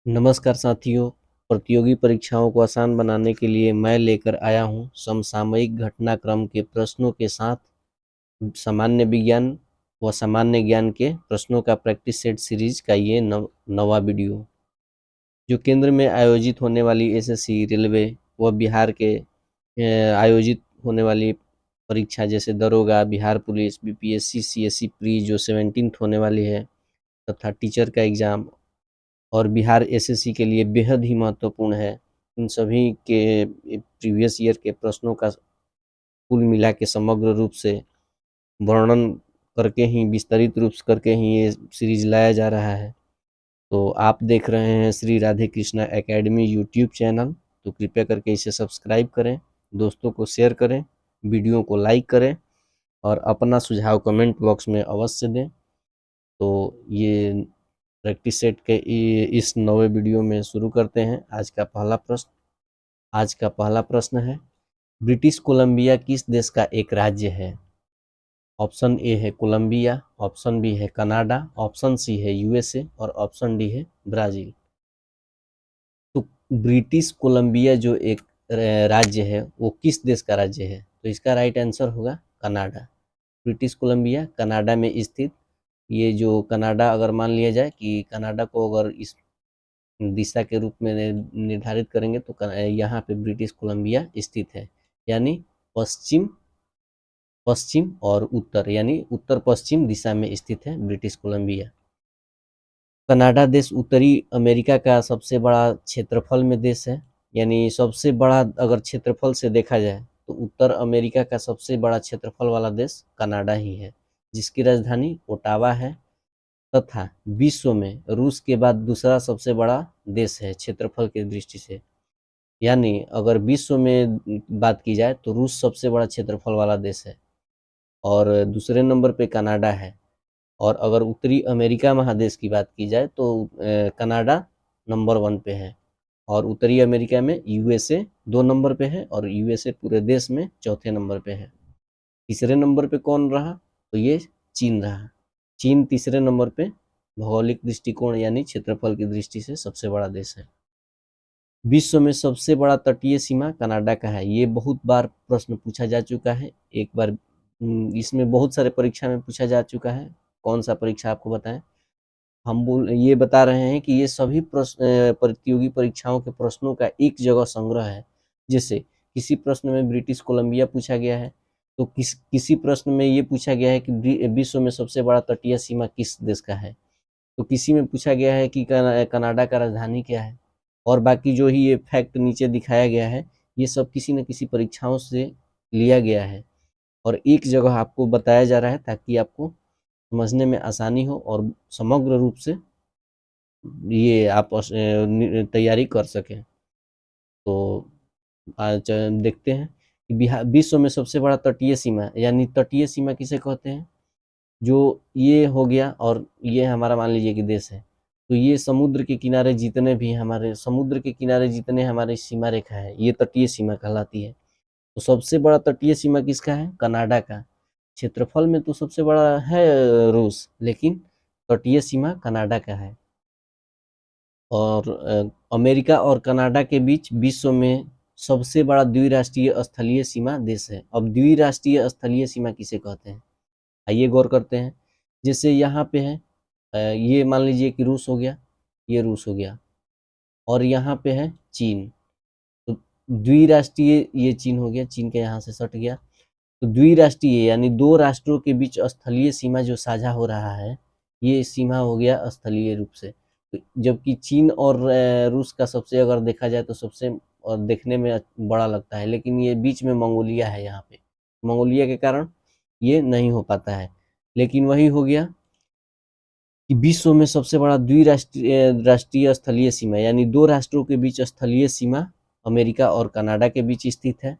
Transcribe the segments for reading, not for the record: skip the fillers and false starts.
नमस्कार साथियों, प्रतियोगी परीक्षाओं को आसान बनाने के लिए मैं लेकर आया हूं समसामयिक घटनाक्रम के प्रश्नों के साथ सामान्य विज्ञान व सामान्य ज्ञान के प्रश्नों का प्रैक्टिस सेट सीरीज का ये नवा वीडियो, जो केंद्र में आयोजित होने वाली एसएससी, रेलवे व बिहार के आयोजित होने वाली परीक्षा जैसे दरोगा, Bihar police, BPSC, CSC pre जो 17th होने वाली है, तथा टीचर का एग्ज़ाम और बिहार एसएससी के लिए बेहद ही महत्वपूर्ण है। इन सभी के प्रीवियस ईयर के प्रश्नों का कुल मिला के समग्र रूप से वर्णन करके ही, विस्तरित रूप से करके ही ये सीरीज लाया जा रहा है। तो आप देख रहे हैं Shri Radhe Krishna academy YouTube channel, तो कृपया करके इसे सब्सक्राइब करें, दोस्तों को शेयर करें, वीडियो को लाइक करें और अपना सुझाव कमेंट बॉक्स में अवश्य दें। तो ये प्रैक्टिस सेट के इस नए वीडियो में शुरू करते हैं। आज का पहला प्रश्न है, ब्रिटिश कोलंबिया किस देश का एक राज्य है? ऑप्शन ए है कोलंबिया, ऑप्शन बी है कनाडा, ऑप्शन सी है यूएसए और ऑप्शन डी है ब्राजील। तो ब्रिटिश कोलंबिया जो एक राज्य है वो किस देश का राज्य है? तो इसका राइट आंसर होगा कनाडा। ब्रिटिश कोलंबिया कनाडा में स्थित ये जो कनाडा, अगर मान लिया जाए कि कनाडा को अगर इस दिशा के रूप में निर्धारित करेंगे तो यहाँ पे ब्रिटिश कोलंबिया स्थित है, यानी पश्चिम पश्चिम और उत्तर, यानी उत्तर पश्चिम दिशा में स्थित है ब्रिटिश कोलंबिया। कनाडा देश उत्तरी अमेरिका का सबसे बड़ा क्षेत्रफल में देश है, यानी सबसे बड़ा अगर क्षेत्रफल से देखा जाए तो उत्तर अमेरिका का सबसे बड़ा क्षेत्रफल वाला देश कनाडा ही है, जिसकी राजधानी ओटावा है तथा विश्व में रूस के बाद दूसरा सबसे बड़ा देश है क्षेत्रफल की दृष्टि से। यानी अगर विश्व में बात की जाए तो रूस सबसे बड़ा क्षेत्रफल वाला देश है और दूसरे नंबर पे कनाडा है। और अगर उत्तरी अमेरिका महादेश की बात की जाए तो कनाडा नंबर 1 पे है और उत्तरी अमेरिका में यूएसए 2 नंबर पे है और यूएसए पूरे देश में चौथे नंबर पे है। तीसरे नंबर पे कौन रहा? तो ये चीन रहा। चीन तीसरे नंबर पे भौगोलिक दृष्टिकोण यानी क्षेत्रफल की दृष्टि से सबसे बड़ा देश है। विश्व में सबसे बड़ा तटीय सीमा कनाडा का है। ये बहुत बार प्रश्न पूछा जा चुका है। एक बार इसमें बहुत सारे परीक्षा में पूछा जा चुका है। कौन सा परीक्षा आपको बताएं? हम ये बता रहे हैं कि ये सभी प्रतियोगी परीक्षाओं के प्रश्नों का एक जगह संग्रह है। जैसे किसी प्रश्न में ब्रिटिश कोलंबिया पूछा गया है, तो किसी प्रश्न में ये पूछा गया है कि विश्व में सबसे बड़ा तटीय सीमा किस देश का है, तो किसी में पूछा गया है कि कनाडा का राजधानी क्या है। और बाकी जो ही ये फैक्ट नीचे दिखाया गया है, ये सब किसी न किसी परीक्षाओं से लिया गया है और एक जगह आपको बताया जा रहा है ताकि आपको समझने में आसानी हो और समग्र रूप से ये आप तैयारी कर सकें। तो आज देखते हैं कि विश्व में सबसे बड़ा तटीय सीमा, यानी तटीय सीमा किसे कहते हैं? जो ये हो गया और ये हमारा मान लीजिए कि देश है, तो ये समुद्र के किनारे जितने हमारे सीमा रेखा है, ये तटीय सीमा कहलाती है। तो सबसे बड़ा तटीय सीमा किसका है? कनाडा का। क्षेत्रफल में तो सबसे बड़ा है रूस, लेकिन तटीय सीमा कनाडा का है। और अमेरिका और कनाडा के बीच विश्व में सबसे बड़ा द्विराष्ट्रीय स्थलीय सीमा देश है। अब द्विराष्ट्रीय स्थलीय सीमा किसे कहते हैं, आइए गौर करते हैं। जैसे यहाँ पे है ये मान लीजिए कि रूस हो गया, ये रूस हो गया और यहाँ पे है चीन, तो द्विराष्ट्रीय ये चीन हो गया, चीन के यहाँ से सट गया। तो द्विराष्ट्रीय यानी दो राष्ट्रों के बीच स्थलीय सीमा जो साझा हो रहा है, ये सीमा हो गया स्थलीय रूप से। तो जबकि चीन और रूस का सबसे अगर देखा जाए तो सबसे देखने में बड़ा लगता है, लेकिन ये बीच में मंगोलिया है। यहाँ पे मंगोलिया के कारण ये नहीं हो पाता है। लेकिन वही हो गया कि विश्व में सबसे बड़ा द्विराष्ट्रीय राष्ट्रीय स्थलीय सीमा, यानी दो राष्ट्रों के बीच स्थलीय सीमा अमेरिका और कनाडा के बीच स्थित है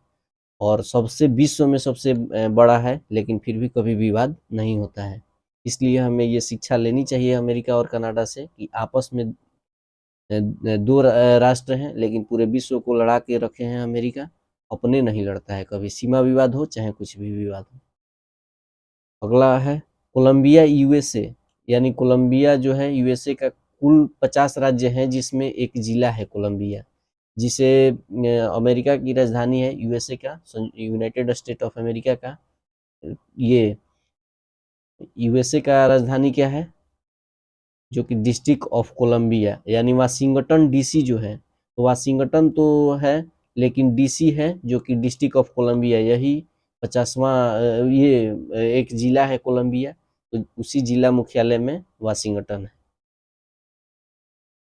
और सबसे विश्व में सबसे बड़ा है, लेकिन फिर भी कभी विवाद नहीं होता है। इसलिए हमें ये शिक्षा लेनी चाहिए अमेरिका और कनाडा से कि आपस में दो राष्ट्र हैं, लेकिन पूरे विश्व को लड़ा के रखे हैं अमेरिका, अपने नहीं लड़ता है कभी, सीमा विवाद हो चाहे कुछ भी विवाद हो। अगला है कोलंबिया यूएसए, यानी कोलंबिया जो है यूएसए का कुल 50 राज्य हैं जिसमें एक जिला है कोलंबिया, जिसे अमेरिका की राजधानी है यूएसए का, यूनाइटेड स्टेट ऑफ अमेरिका का, ये यूएसए का राजधानी क्या है, जो कि डिस्ट्रिक्ट ऑफ कोलंबिया, यानी वाशिंगटन डीसी जो है, तो वाशिंगटन तो है लेकिन डीसी है जो कि डिस्ट्रिक्ट ऑफ कोलंबिया, यही 50वां ये एक जिला है कोलंबिया, तो उसी जिला मुख्यालय में वाशिंगटन है।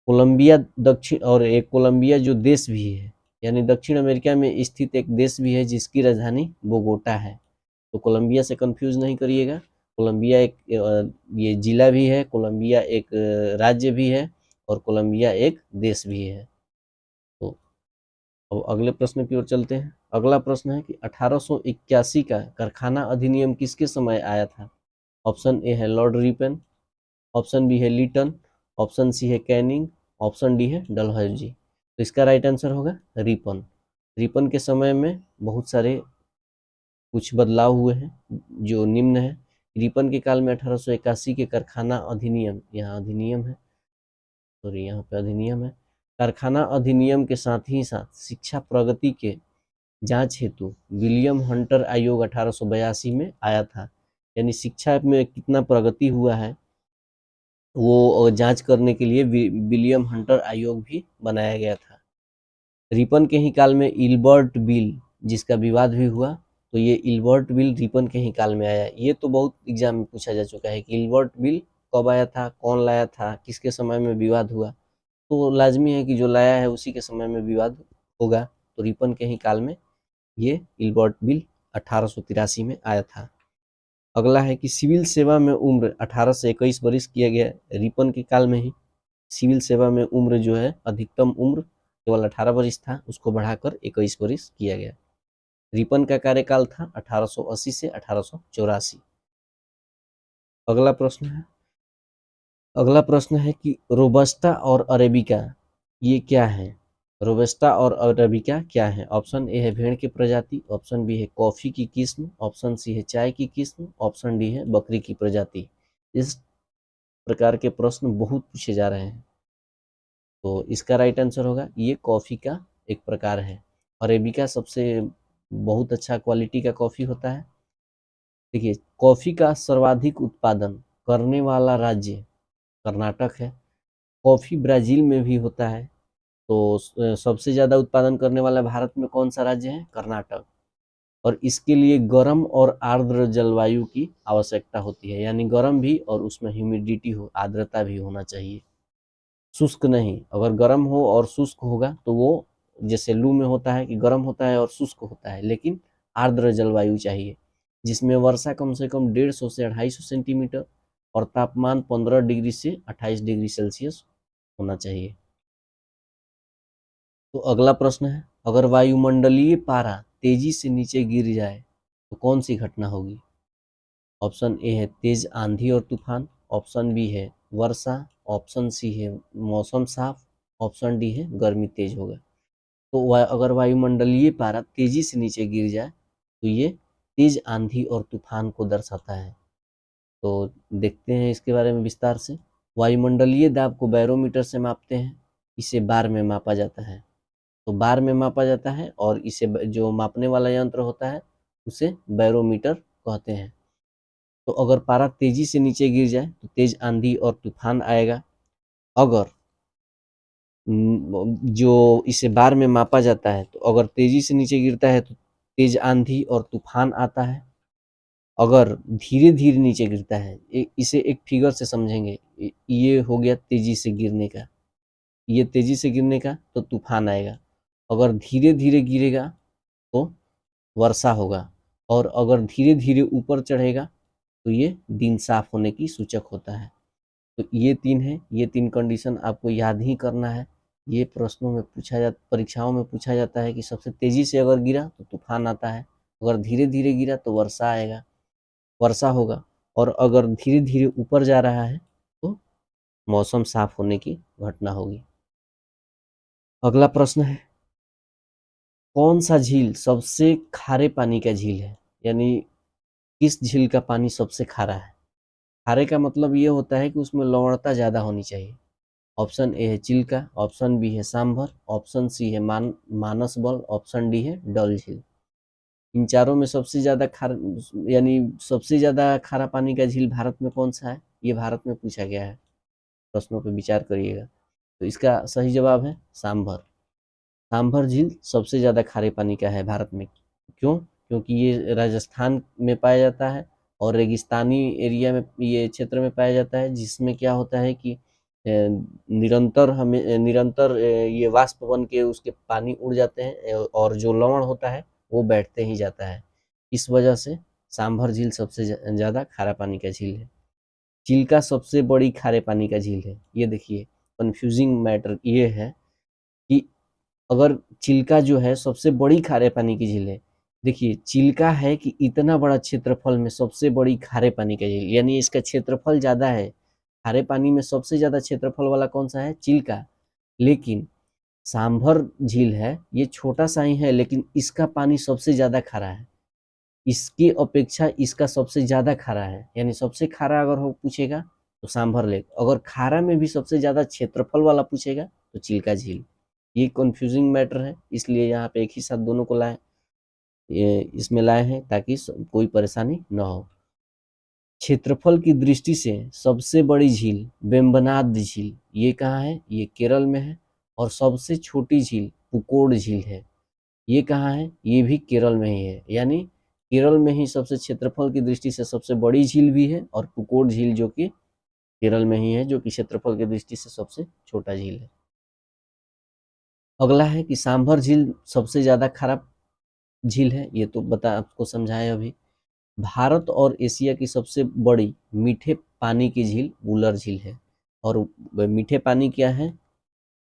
कोलंबिया दक्षिण, और एक कोलंबिया जो देश भी है, यानी दक्षिण अमेरिका में स्थित एक देश भी है जिसकी राजधानी बोगोटा है। तो कोलंबिया से कंफ्यूज नहीं करिएगा, कोलंबिया एक ये जिला भी है, कोलंबिया एक राज्य भी है, और कोलंबिया एक देश भी है। तो अब अगले प्रश्न की ओर चलते हैं। अगला प्रश्न है कि 1881 का कारखाना अधिनियम किसके समय आया था? ऑप्शन ए है लॉर्ड रिपन, ऑप्शन बी है लीटन, ऑप्शन सी है कैनिंग, ऑप्शन डी है डलहौजी। तो इसका राइट आंसर होगा रिपन। रिपन के समय में बहुत सारे कुछ बदलाव हुए हैं जो निम्न है। रिपन के काल में 1881 के कारखाना अधिनियम, यहाँ अधिनियम है, सॉरी यहाँ पे अधिनियम है, कारखाना अधिनियम के साथ ही साथ शिक्षा प्रगति के जांच हेतु विलियम हंटर आयोग 1882 में आया था, यानी शिक्षा में कितना प्रगति हुआ है वो जांच करने के लिए विलियम हंटर आयोग भी बनाया गया था। रिपन के ही काल में इल्बर्ट बिल, जिसका विवाद भी हुआ, तो ये इल्बर्ट बिल रिपन के ही काल में आया। ये तो बहुत एग्जाम में पूछा जा चुका है कि इल्बर्ट बिल कब आया था, कौन लाया था, किसके समय में विवाद हुआ, तो लाजमी है कि जो लाया है उसी के समय में विवाद होगा। तो रिपन के ही काल में ये इल्बर्ट बिल 1883 में आया था। अगला है कि सिविल सेवा में उम्र 18 से 21 वर्ष किया गया। रिपन के काल में ही सिविल सेवा में उम्र जो है, अधिकतम उम्र केवल 18 वर्ष था, उसको बढ़ाकर 21 वर्ष किया गया। रिपन का कार्यकाल था 1880 से 1884। अगला प्रश्न है कि रोबस्टा और अरेबिका ये क्या है? रोबस्टा और अरेबिका क्या है? ऑप्शन ए है भेड़ की प्रजाति, ऑप्शन बी है कॉफी की किस्म, ऑप्शन सी है चाय की किस्म, ऑप्शन डी है बकरी की प्रजाति। इस प्रकार के प्रश्न बहुत पूछे जा रहे हैं, तो इसका राइट आंसर होगा ये कॉफी का एक प्रकार है। अरेबिका सबसे बहुत अच्छा क्वालिटी का कॉफी होता है। देखिए, कॉफी का सर्वाधिक उत्पादन करने वाला राज्य कर्नाटक है। कॉफी ब्राजील में भी होता है, तो सबसे ज्यादा उत्पादन करने वाला भारत में कौन सा राज्य है? कर्नाटक। और इसके लिए गर्म और आर्द्र जलवायु की आवश्यकता होती है, यानी गर्म भी और उसमें ह्यूमिडिटी हो, आर्द्रता भी होना चाहिए, शुष्क नहीं। अगर गर्म हो और शुष्क होगा तो वो जैसे लू में होता है कि गर्म होता है और शुष्क होता है, लेकिन आर्द्र जलवायु चाहिए जिसमें वर्षा कम से कम 150 से 250 सेंटीमीटर और तापमान 15 डिग्री से 28 डिग्री सेल्सियस होना चाहिए। तो अगला प्रश्न है, अगर वायुमंडलीय पारा तेजी से नीचे गिर जाए तो कौन सी घटना होगी? ऑप्शन ए है तेज आंधी और तूफान, ऑप्शन बी है वर्षा, ऑप्शन सी है मौसम साफ, ऑप्शन डी है गर्मी तेज होगा। तो अगर वायुमंडलीय पारा तेजी से नीचे गिर जाए तो ये तेज आंधी और तूफान को दर्शाता है। तो देखते हैं इसके बारे में विस्तार से। वायुमंडलीय दाब को बैरोमीटर से मापते हैं, इसे बार में मापा जाता है। तो बार में मापा जाता है और इसे जो मापने वाला यंत्र होता है उसे बैरोमीटर कहते हैं। तो अगर पारा तेजी से नीचे गिर जाए तो तेज आंधी और तूफान आएगा। अगर जो इसे बार में मापा जाता है, तो अगर तेजी से नीचे गिरता है तो तेज आंधी और तूफान आता है। अगर धीरे धीरे नीचे गिरता है, इसे एक फिगर से समझेंगे, ये हो गया तेजी से गिरने का, ये तेजी से गिरने का, तो तूफान आएगा। अगर धीरे धीरे गिरेगा तो वर्षा होगा, और अगर धीरे धीरे ऊपर चढ़ेगा तो ये दिन साफ होने की सूचक होता है। तो ये तीन है, ये तीन कंडीशन आपको याद ही करना है। ये प्रश्नों में परीक्षाओं में पूछा जाता है कि सबसे तेजी से अगर गिरा तो तूफान आता है, अगर धीरे धीरे गिरा तो वर्षा होगा, और अगर धीरे धीरे ऊपर जा रहा है तो मौसम साफ होने की घटना होगी। अगला प्रश्न है, कौन सा झील सबसे खारे पानी का झील है? यानी किस झील का पानी सबसे खारा है? खारे का मतलब ये होता है कि उसमें लवणता ज्यादा होनी चाहिए। ऑप्शन ए है चिल्का, ऑप्शन बी है सांभर, ऑप्शन सी है मानस बल, ऑप्शन डी है डल झील। इन चारों में सबसे ज्यादा खारा यानी सबसे ज्यादा खारा पानी का झील भारत में कौन सा है, ये भारत में पूछा गया है, प्रश्नों पर विचार करिएगा। तो इसका सही जवाब है सांभर। सांभर झील सबसे ज्यादा खारे पानी का है भारत में। क्यों? क्योंकि ये राजस्थान में पाया जाता है और रेगिस्तानी एरिया में, ये क्षेत्र में पाया जाता है, जिसमें क्या होता है कि निरंतर ये वाष्प बन के उसके पानी उड़ जाते हैं और जो लवण होता है वो बैठते ही जाता है। इस वजह से सांभर झील सबसे ज्यादा खारा पानी का झील है। चिल्का सबसे बड़ी खारे पानी का झील है। ये देखिए, कंफ्यूजिंग मैटर ये है कि अगर चिल्का जो है सबसे बड़ी खारे पानी की झील है, देखिए चिल्का है कि इतना बड़ा क्षेत्रफल में सबसे बड़ी खारे पानी का झील, यानी इसका क्षेत्रफल ज्यादा है। खारे पानी में सबसे ज्यादा क्षेत्रफल वाला कौन सा है? चिल्का। लेकिन सांभर झील है, ये छोटा सा ही है, लेकिन इसका पानी सबसे ज्यादा खारा है। इसकी अपेक्षा इसका सबसे ज्यादा खारा है, यानी सबसे खारा अगर हो पूछेगा तो सांभर लेक, अगर खारा में भी सबसे ज्यादा क्षेत्रफल वाला पूछेगा तो चिल्का झील। ये कंफ्यूजिंग मैटर है, इसलिए यहाँ पे एक ही साथ दोनों को लाए, ये इसमें लाए हैं ताकि कोई परेशानी न हो। क्षेत्रफल की दृष्टि से सबसे बड़ी झील वेम्बनाड झील, ये कहाँ है? ये केरल में है। और सबसे छोटी झील पुकोड झील है, ये कहाँ है? ये भी केरल में ही है। यानी केरल में ही सबसे क्षेत्रफल की दृष्टि से सबसे बड़ी झील भी है, और पुकोड झील जो कि केरल में ही है, जो कि क्षेत्रफल की दृष्टि से सबसे छोटा झील है। अगला है कि सांभर झील सबसे ज्यादा खराब झील है, ये तो बता आपको समझाए अभी। भारत और एशिया की सबसे बड़ी मीठे पानी की झील वुलर झील है। और मीठे पानी क्या है?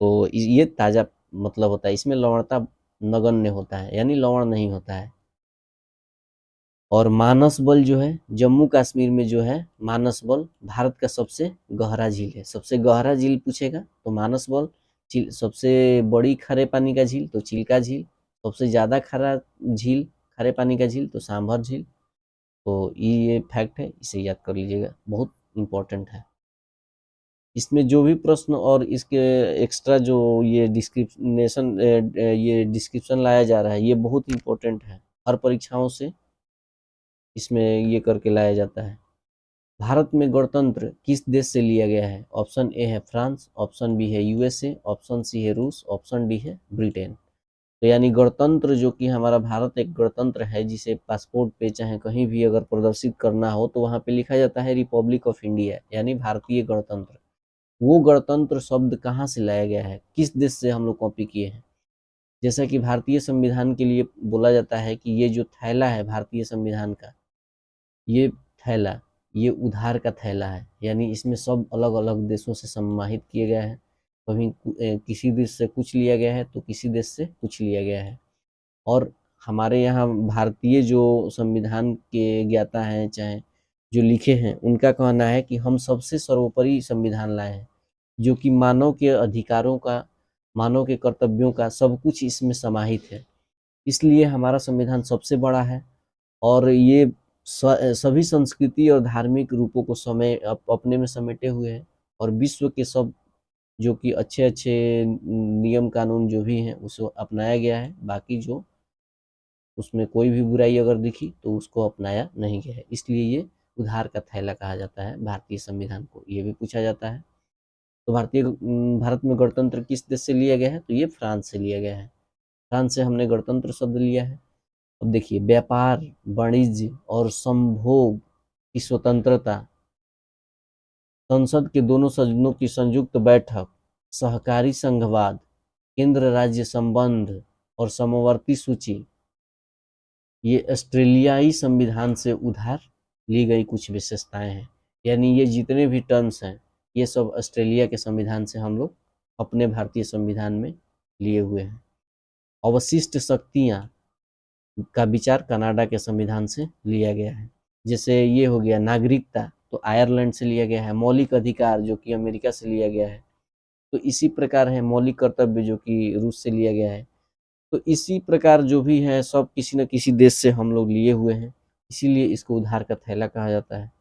तो ये ताजा मतलब होता है, इसमें लवणता नगण्य होता है, यानी लवण नहीं होता है। और मानस बल जो है जम्मू कश्मीर में जो है, मानस बल भारत का सबसे गहरा झील है। सबसे गहरा झील पूछेगा तो मानस बल। सबसे बड़ी खारे पानी का झील तो चिल्का झील। सबसे ज्यादा खारा झील, खारे पानी का झील तो सांभर झील। तो ये फैक्ट है, इसे याद कर लीजिएगा, बहुत इंपॉर्टेंट है। इसमें जो भी प्रश्न और इसके एक्स्ट्रा जो ये डिस्क्रिप्शन लाया जा रहा है, ये बहुत इंपॉर्टेंट है। हर परीक्षाओं से इसमें ये करके लाया जाता है। भारत में गणतंत्र किस देश से लिया गया है? ऑप्शन ए है फ्रांस, ऑप्शन बी है यूएसए, ऑप्शन सी है रूस, ऑप्शन डी है ब्रिटेन। तो यानी गणतंत्र जो कि हमारा भारत एक गणतंत्र है, जिसे पासपोर्ट पे चाहे कहीं भी अगर प्रदर्शित करना हो तो वहां पे लिखा जाता है रिपब्लिक ऑफ इंडिया, यानी भारतीय गणतंत्र। वो गणतंत्र शब्द कहाँ से लाया गया है, किस देश से हम लोग कॉपी किए हैं? जैसा कि भारतीय संविधान के लिए बोला जाता है कि ये जो थैला है भारतीय संविधान का, ये थैला, ये उधार का थैला है, यानी इसमें सब अलग अलग देशों से समाहित किए गए हैं। कभी किसी देश से कुछ लिया गया है तो किसी देश से कुछ लिया गया है। और हमारे यहाँ भारतीय जो संविधान के ज्ञाता हैं, चाहे जो लिखे हैं, उनका कहना है कि हम सबसे सर्वोपरि संविधान लाए हैं, जो कि मानव के अधिकारों का, मानव के कर्तव्यों का सब कुछ इसमें समाहित है। इसलिए हमारा संविधान सबसे बड़ा है। और ये सभी संस्कृति और धार्मिक रूपों को अपने में समेटे हुए हैं। और विश्व के सब जो कि अच्छे अच्छे नियम कानून जो भी हैं उसको अपनाया गया है। बाकी जो उसमें कोई भी बुराई अगर दिखी तो उसको अपनाया नहीं गया है, इसलिए ये उधार का थैला कहा जाता है भारतीय संविधान को। ये भी पूछा जाता है। तो भारत में गणतंत्र किस देश से लिया गया है? तो ये फ्रांस से लिया गया है। फ्रांस से हमने गणतंत्र शब्द लिया है। अब देखिए, व्यापार, वाणिज्य और संभोग की स्वतंत्रता, संसद के दोनों सदनों की संयुक्त बैठक, सहकारी संघवाद, केंद्र राज्य संबंध और समवर्ती सूची, ये ऑस्ट्रेलियाई संविधान से उधार ली गई कुछ विशेषताएं हैं। यानी ये जितने भी टर्म्स हैं, ये सब ऑस्ट्रेलिया के संविधान से हम लोग अपने भारतीय संविधान में लिए हुए हैं। अवशिष्ट शक्तियां का विचार कनाडा के संविधान से लिया गया है। जैसे ये हो गया नागरिकता, तो आयरलैंड से लिया गया है। मौलिक अधिकार जो कि अमेरिका से लिया गया है। तो इसी प्रकार है मौलिक कर्तव्य जो कि रूस से लिया गया है। तो इसी प्रकार जो भी है सब किसी न किसी देश से हम लोग लिए हुए हैं, इसीलिए इसको उधार का थैला कहा जाता है।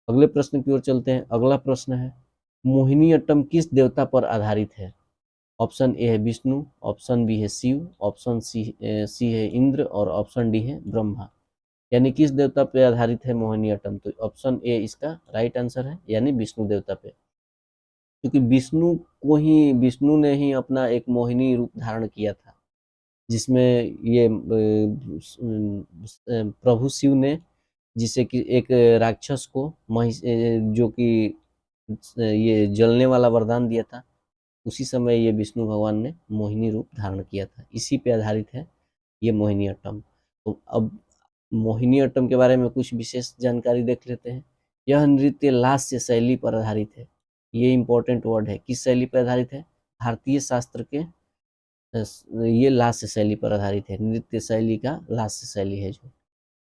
अगले प्रश्न की ओर चलते हैं। अगला प्रश्न है, मोहिनीअट्टम किस देवता पर आधारित है? ऑप्शन ए है विष्णु, ऑप्शन बी है शिव, ऑप्शन सी है इंद्र और ऑप्शन डी है ब्रह्मा। यानी किस देवता पे आधारित है मोहिनीअट्टम? तो ऑप्शन ए इसका राइट आंसर है, यानी विष्णु देवता पे। क्योंकि विष्णु ने ही अपना एक मोहिनी रूप धारण किया था, जिसमें ये प्रभु शिव ने जिसे कि एक राक्षस को जो कि ये जलने वाला वरदान दिया था, उसी समय ये विष्णु भगवान ने मोहिनी रूप धारण किया था। इसी पे आधारित है ये मोहिनीअट्टम। तो अब मोहिनीअट्टम के बारे में कुछ विशेष जानकारी देख लेते हैं। यह नृत्य लास्य शैली पर आधारित है। ये इम्पोर्टेंट वर्ड है। किस शैली पर आधारित है? भारतीय शास्त्र के ये लास्य शैली पर आधारित है। नृत्य शैली का लास्य शैली है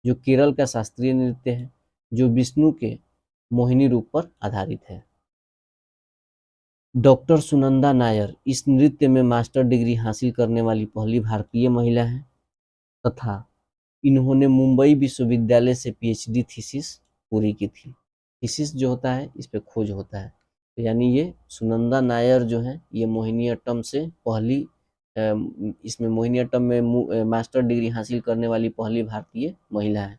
जो केरल का शास्त्रीय नृत्य है, जो विष्णु के मोहिनी रूप पर आधारित है। डॉक्टर सुनंदा नायर इस नृत्य में मास्टर डिग्री हासिल करने वाली पहली भारतीय महिला हैं तथा इन्होंने मुंबई विश्वविद्यालय से पीएचडी थीसिस पूरी की थी। थीसिस जो होता है, इस पे खोज होता है। तो यानी ये सुनंदा नायर जो है, ये मोहिनीअट्टम से पहली इसमें मोहिनीअट्टम में मास्टर डिग्री हासिल करने वाली पहली भारतीय महिला है।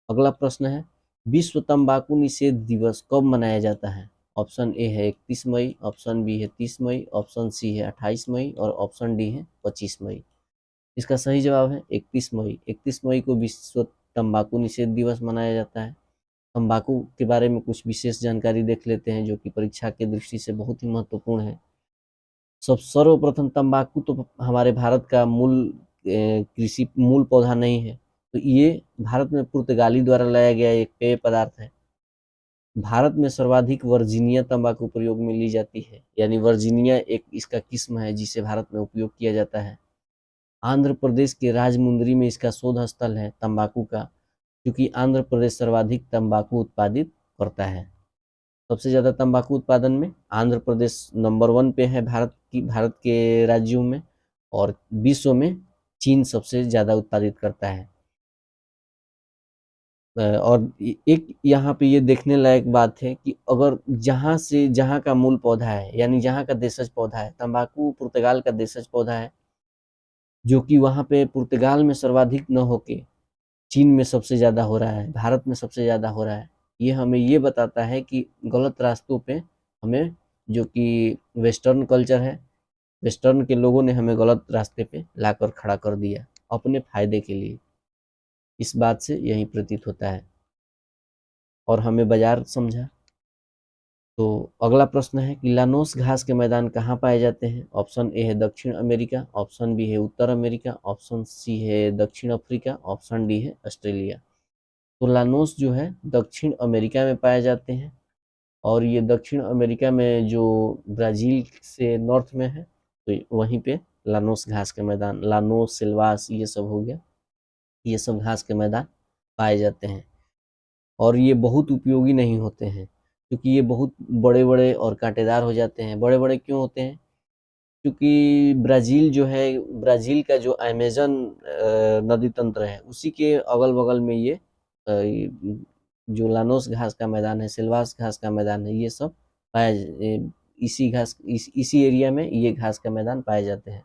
अगला प्रश्न है, विश्व तंबाकू निषेध दिवस कब मनाया जाता है? ऑप्शन ए है 31 मई, ऑप्शन बी है 30 मई, ऑप्शन सी है 28 मई और ऑप्शन डी है 25 मई। इसका सही जवाब है 31 मई। 31 मई को विश्व तंबाकू निषेध दिवस मनाया जाता है। तंबाकू के बारे में कुछ विशेष जानकारी देख लेते हैं, जो कि परीक्षा के दृष्टि से बहुत ही महत्वपूर्ण है। सर्वप्रथम तंबाकू तो हमारे भारत का कृषि मूल पौधा नहीं है। तो ये भारत में पुर्तगाली द्वारा लाया गया एक पेय पदार्थ है। भारत में सर्वाधिक वर्जीनिया तंबाकू प्रयोग में ली जाती है, यानी वर्जीनिया एक इसका किस्म है जिसे भारत में उपयोग किया जाता है। आंध्र प्रदेश के राजमुंदरी में इसका शोध स्थल है तंबाकू का, क्योंकि आंध्र प्रदेश सर्वाधिक तंबाकू उत्पादित करता है। सबसे ज़्यादा तंबाकू उत्पादन में आंध्र प्रदेश नंबर 1 पे है भारत के राज्यों में, और विश्व में चीन सबसे ज़्यादा उत्पादित करता है। और एक यहाँ पे ये देखने लायक बात है कि अगर जहाँ का मूल पौधा है, यानी जहाँ का देशज पौधा है, तंबाकू पुर्तगाल का देशज पौधा है, जो कि वहाँ पे पुर्तगाल में सर्वाधिक न होके चीन में सबसे ज़्यादा हो रहा है, भारत में सबसे ज़्यादा हो रहा है। ये हमें ये बताता है कि गलत रास्तों पे हमें, जो कि वेस्टर्न कल्चर है, वेस्टर्न के लोगों ने हमें गलत रास्ते पे लाकर खड़ा कर दिया अपने फायदे के लिए। इस बात से यही प्रतीत होता है और हमें बाजार समझा। तो अगला प्रश्न है कि लानोस घास के मैदान कहाँ पाए जाते हैं? ऑप्शन ए है दक्षिण अमेरिका, ऑप्शन बी है उत्तर अमेरिका, ऑप्शन सी है दक्षिण अफ्रीका, ऑप्शन डी है ऑस्ट्रेलिया। तो लानोस जो है दक्षिण अमेरिका में पाए जाते हैं, और ये दक्षिण अमेरिका में जो ब्राज़ील से नॉर्थ में है, तो वहीं पे लानोस घास के मैदान, लानोस, सिल्वास, ये सब हो गया, ये सब घास के मैदान पाए जाते हैं। और ये बहुत उपयोगी नहीं होते हैं, क्योंकि ये बहुत बड़े-बड़े और कांटेदार हो जाते हैं। बड़े-बड़े क्यों होते हैं? क्योंकि ब्राज़ील जो है, ब्राज़ील का जो अमेज़न नदी तंत्र है, उसी के अगल-बगल में ये जो लानोस घास का मैदान है, सिल्वास घास का मैदान है, ये सब इसी एरिया में ये घास का मैदान पाए जाते हैं।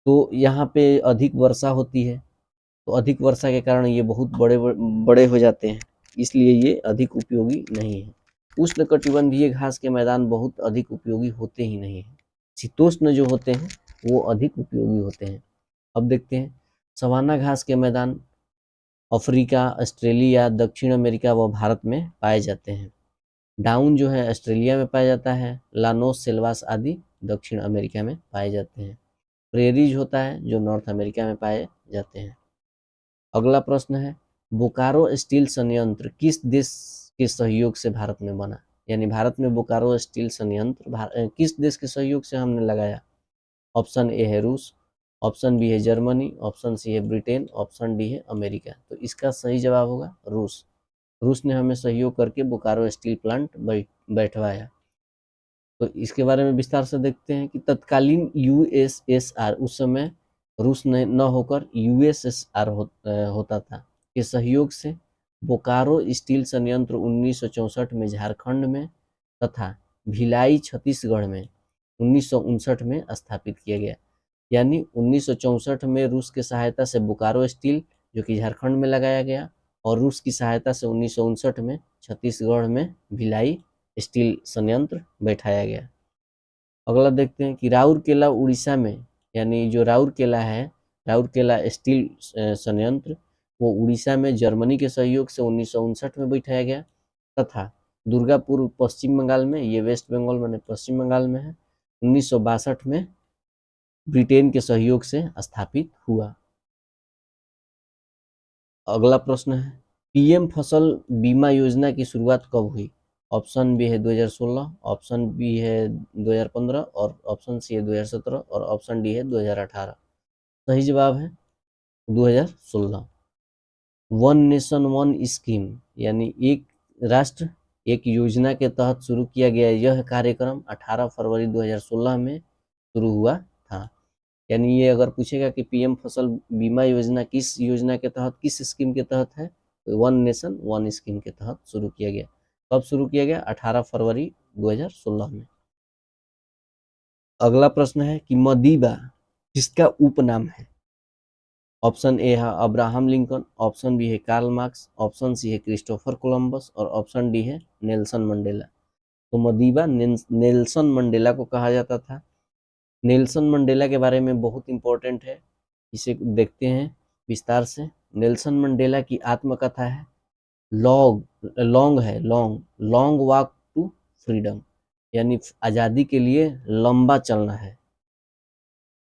तो यहाँ पे अधिक वर्षा होती है, तो अधिक वर्षा के कारण ये बहुत बड़े हो जाते हैं, इसलिए ये अधिक उपयोगी नहीं है। उष्णकटिबंधीय घास के मैदान बहुत अधिक उपयोगी होते ही नहीं हैं। शीतोष्ण जो होते हैं वो अधिक उपयोगी होते हैं। अब देखते हैं सवाना घास के मैदान अफ्रीका, ऑस्ट्रेलिया, दक्षिण अमेरिका व भारत में पाए जाते हैं। डाउन जो है ऑस्ट्रेलिया में पाया जाता है, लानोस, सिल्वास आदि दक्षिण अमेरिका में पाए जाते हैं। प्रेरीज होता है जो नॉर्थ अमेरिका में पाए जाते हैं। अगला प्रश्न है, बोकारो स्टील संयंत्र किस देश के सहयोग से भारत में बना? यानी भारत में बोकारो स्टील संयंत्र किस देश के सहयोग से हमने लगाया? ऑप्शन ए है रूस, ऑप्शन बी है जर्मनी, ऑप्शन सी है ब्रिटेन, ऑप्शन डी है अमेरिका। तो इसका सही जवाब होगा रूस। रूस ने हमें सहयोग करके बोकारो स्टील प्लांट बैठवाया। तो इसके बारे में विस्तार से देखते हैं कि तत्कालीन यूएसएसआर, उस समय रूस ने न होकर यूएसएसआर होता था, के सहयोग से बोकारो स्टील संयंत्र 1964 में झारखंड में तथा भिलाई छत्तीसगढ़ में 1959 में स्थापित किया गया। यानी 1964 में रूस की सहायता से बोकारो स्टील जो कि झारखंड में लगाया गया, और रूस की सहायता से 1959 में छत्तीसगढ़ में भिलाई स्टील संयंत्र बैठाया गया। अगला देखते हैं कि राउरकेला उड़ीसा में, यानी जो राउरकेला है, राउरकेला स्टील संयंत्र, वो उड़ीसा में जर्मनी के सहयोग से 1959 में बैठाया गया। तथा दुर्गापुर पश्चिम बंगाल में, ये वेस्ट बंगाल माने पश्चिम बंगाल में है, 1962 में ब्रिटेन के सहयोग से स्थापित हुआ। अगला प्रश्न है, पीएम फसल बीमा योजना की शुरुआत कब हुई? ऑप्शन बी है 2016, ऑप्शन बी है 2015, और ऑप्शन सी है 2017, और ऑप्शन डी है 2018। सही जवाब है 2016। वन नेशन वन स्कीम, यानी एक राष्ट्र एक योजना के तहत शुरू किया गया यह कार्यक्रम 18 फरवरी 2016 में शुरू हुआ था। यानी ये अगर पूछेगा कि पीएम फसल बीमा योजना किस योजना के तहत, किस स्कीम के तहत है, तो वन नेशन वन स्कीम के तहत शुरू किया गया। कब शुरू किया गया? 18 फरवरी 2016 में। अगला प्रश्न है कि मदीबा किसका उपनाम है? ऑप्शन ए है अब्राहम लिंकन, ऑप्शन बी है कार्ल मार्क्स, ऑप्शन सी है क्रिस्टोफर कोलंबस, और ऑप्शन डी है नेल्सन मंडेला। तो मदीबा नेल्सन मंडेला को कहा जाता था। नेल्सन मंडेला के बारे में बहुत इंपॉर्टेंट है, इसे देखते हैं विस्तार से। नेल्सन मंडेला की आत्मकथा है लॉन्ग वॉक टू फ्रीडम, यानी आज़ादी के लिए लंबा चलना है।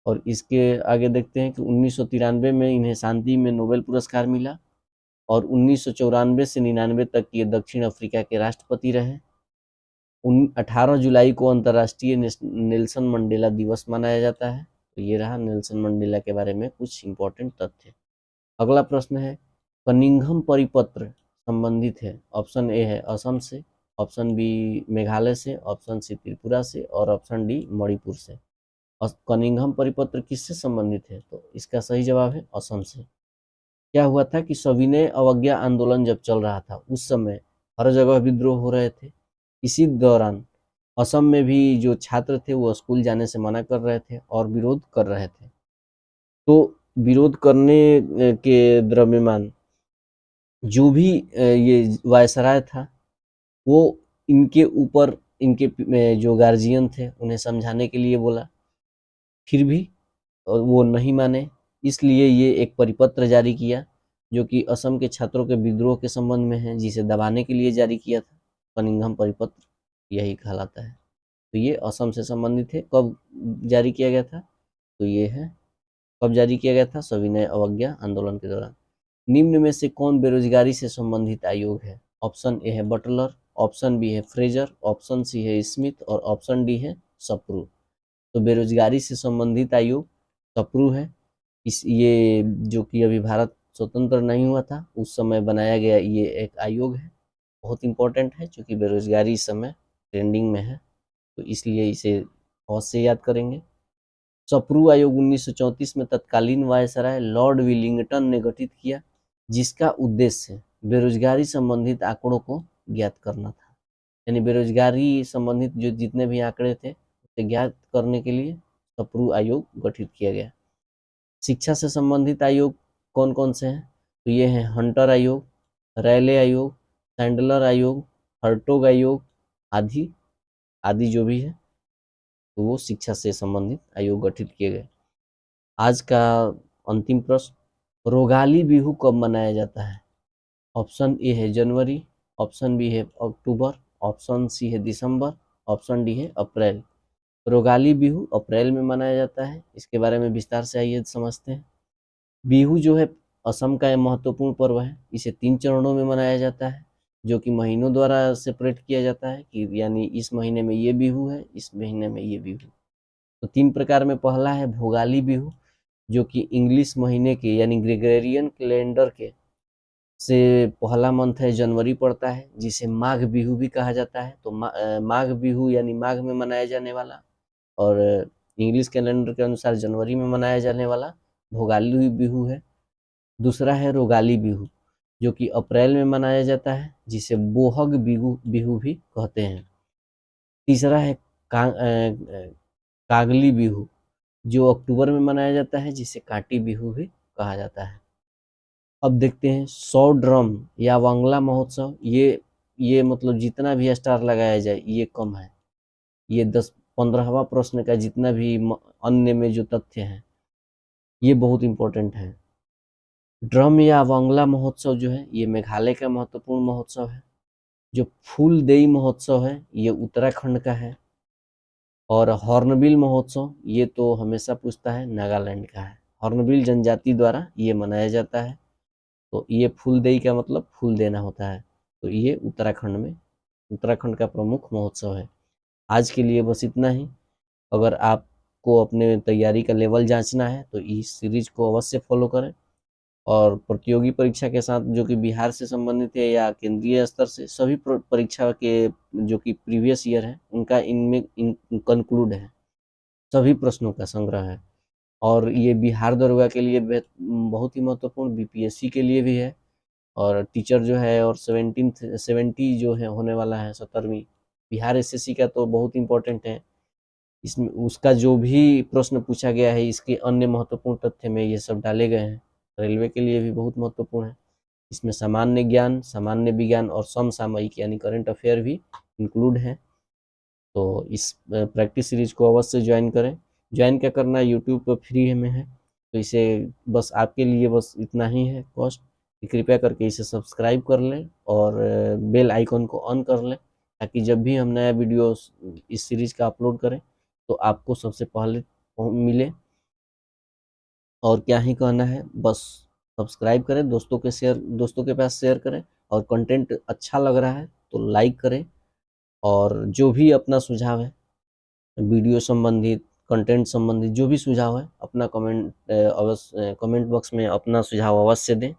और इसके आगे देखते हैं कि 1993 में इन्हें शांति में नोबेल पुरस्कार मिला, और 1994 से 99 तक ये दक्षिण अफ्रीका के राष्ट्रपति रहे। 18 जुलाई को अंतर्राष्ट्रीय नेल्सन मंडेला दिवस मनाया जाता है। तो ये रहा नेल्सन मंडेला के बारे में कुछ इंपॉर्टेंट तथ्य। अगला प्रश्न है, कनिंघम परिपत्र संबंधित है। ऑप्शन ए है असम से, ऑप्शन बी मेघालय से, ऑप्शन सी त्रिपुरा से, और ऑप्शन डी मणिपुर से। कनिंघम परिपत्र किससे संबंधित है? तो इसका सही जवाब है असम से। क्या हुआ था कि सविनय अवज्ञा आंदोलन जब चल रहा था, उस समय हर जगह विद्रोह हो रहे थे। इसी दौरान असम में भी जो छात्र थे वो स्कूल जाने से मना कर रहे थे और विरोध कर रहे थे। तो विरोध करने के द्रव्यमान जो भी ये वायसराय था, वो इनके ऊपर इनके जो गार्जियन थे उन्हें समझाने के लिए बोला, फिर भी वो नहीं माने। इसलिए ये एक परिपत्र जारी किया जो कि असम के छात्रों के विद्रोह के संबंध में है, जिसे दबाने के लिए जारी किया था। कनिंघम परिपत्र यही कहलाता है। तो ये असम से संबंधित है। कब जारी किया गया था? तो ये है, कब जारी किया गया था? सविनय अवज्ञा आंदोलन के दौरान। निम्न में से कौन बेरोजगारी से संबंधित आयोग है? ऑप्शन ए है बटलर, ऑप्शन बी है फ्रेजर, ऑप्शन सी है स्मिथ, और ऑप्शन डी है सप्रू। तो बेरोजगारी से संबंधित आयोग सप्रू है। ये जो कि अभी भारत स्वतंत्र नहीं हुआ था उस समय बनाया गया ये एक आयोग है, बहुत इंपॉर्टेंट है क्योंकि बेरोजगारी इस समय ट्रेंडिंग में है, तो इसलिए इसे बहुत से याद करेंगे। सप्रू आयोग 1934 में तत्कालीन वायसराय लॉर्ड विलिंगटन ने गठित किया, जिसका उद्देश्य बेरोजगारी संबंधित आंकड़ों को ज्ञात करना था। यानी बेरोजगारी संबंधित जो जितने भी आंकड़े थे उसे ज्ञात करने के लिए सप्रू आयोग गठित किया गया। शिक्षा से संबंधित आयोग कौन कौन से हैं? तो ये हैं हंटर आयोग, रैले आयोग, सैंडलर आयोग, हर्टोग आयोग आदि आदि जो भी है, तो वो शिक्षा से संबंधित आयोग गठित किए गए। आज का अंतिम प्रश्न, रोगाली बिहू कब मनाया जाता है? ऑप्शन ए है जनवरी, ऑप्शन बी है अक्टूबर, ऑप्शन सी है दिसंबर, ऑप्शन डी है अप्रैल। रोगाली बिहू अप्रैल में मनाया जाता है। इसके बारे में विस्तार से आइए समझते हैं। बिहू जो है असम का महत्वपूर्ण पर्व है। इसे 3 चरणों में मनाया जाता है, जो कि महीनों द्वारा सेपरेट किया जाता है कि यानी इस महीने में ये बिहू है, इस महीने में ये बिहू। तो 3 प्रकार में पहला है भोगाली बिहू, जो कि इंग्लिश महीने के यानी ग्रेगोरियन कैलेंडर के से पहला मंथ है जनवरी पड़ता है, जिसे माघ बिहू भी कहा जाता है। तो माघ बिहू यानी माघ में मनाया जाने वाला, और इंग्लिश कैलेंडर के अनुसार जनवरी में मनाया जाने वाला भोगाली बिहू है। दूसरा है रोगाली बिहू, जो कि अप्रैल में मनाया जाता है, जिसे बोहग बिहू बिहू भी कहते हैं। तीसरा है कागली बिहू, जो अक्टूबर में मनाया जाता है, जिसे काटी बिहू भी कहा जाता है। अब देखते हैं 100 ड्रम या वांगला महोत्सव। ये मतलब जितना भी स्टार लगाया जाए ये कम है। ये 10-15वां प्रश्न का जितना भी अन्य में जो तथ्य हैं ये बहुत इंपॉर्टेंट है। ड्रम या वांगला महोत्सव जो है ये मेघालय का महत्वपूर्ण महोत्सव है। जो फूलदेई महोत्सव है ये उत्तराखंड का है। और हॉर्नबिल महोत्सव ये तो हमेशा पूछता है, नागालैंड का है। हॉर्नबिल जनजाति द्वारा ये मनाया जाता है। तो ये फूलदेई का मतलब फूल देना होता है। तो ये उत्तराखंड का प्रमुख महोत्सव है। आज के लिए बस इतना ही। अगर आपको अपने तैयारी का लेवल जांचना है तो इस सीरीज को अवश्य फॉलो करें। और प्रतियोगी परीक्षा के साथ जो कि बिहार से संबंधित है या केंद्रीय स्तर से सभी परीक्षा के जो कि प्रीवियस ईयर है उनका इनमें कंक्लूड है, सभी प्रश्नों का संग्रह है। और ये बिहार दरोगा के लिए बहुत ही महत्वपूर्ण, बीपीएससी के लिए भी है। और टीचर जो है और 70 जो है होने वाला है 70वीं बिहार एसएससी का तो बहुत इंपॉर्टेंट है। इसमें उसका जो भी प्रश्न पूछा गया है इसके अन्य महत्वपूर्ण तथ्य में ये सब डाले गए हैं। रेलवे के लिए भी बहुत महत्वपूर्ण है। इसमें सामान्य ज्ञान, सामान्य विज्ञान और समसामयिक यानी करंट अफेयर भी इंक्लूड है। तो इस प्रैक्टिस सीरीज को अवश्य ज्वाइन करें। ज्वाइन क्या करना है, यूट्यूब पर फ्री में है। तो इसे बस आपके लिए बस इतना ही है कॉस्ट, कृपया करके इसे सब्सक्राइब कर लें और बेल आइकन को ऑन कर लें, ताकि जब भी हम नया वीडियो इस सीरीज का अपलोड करें तो आपको सबसे पहले मिले। और क्या ही कहना है, बस सब्सक्राइब करें, दोस्तों के पास शेयर करें। और कंटेंट अच्छा लग रहा है तो लाइक करें। और जो भी अपना सुझाव है वीडियो संबंधित, कंटेंट संबंधित जो भी सुझाव है अपना कमेंट बॉक्स में अपना सुझाव अवश्य दें।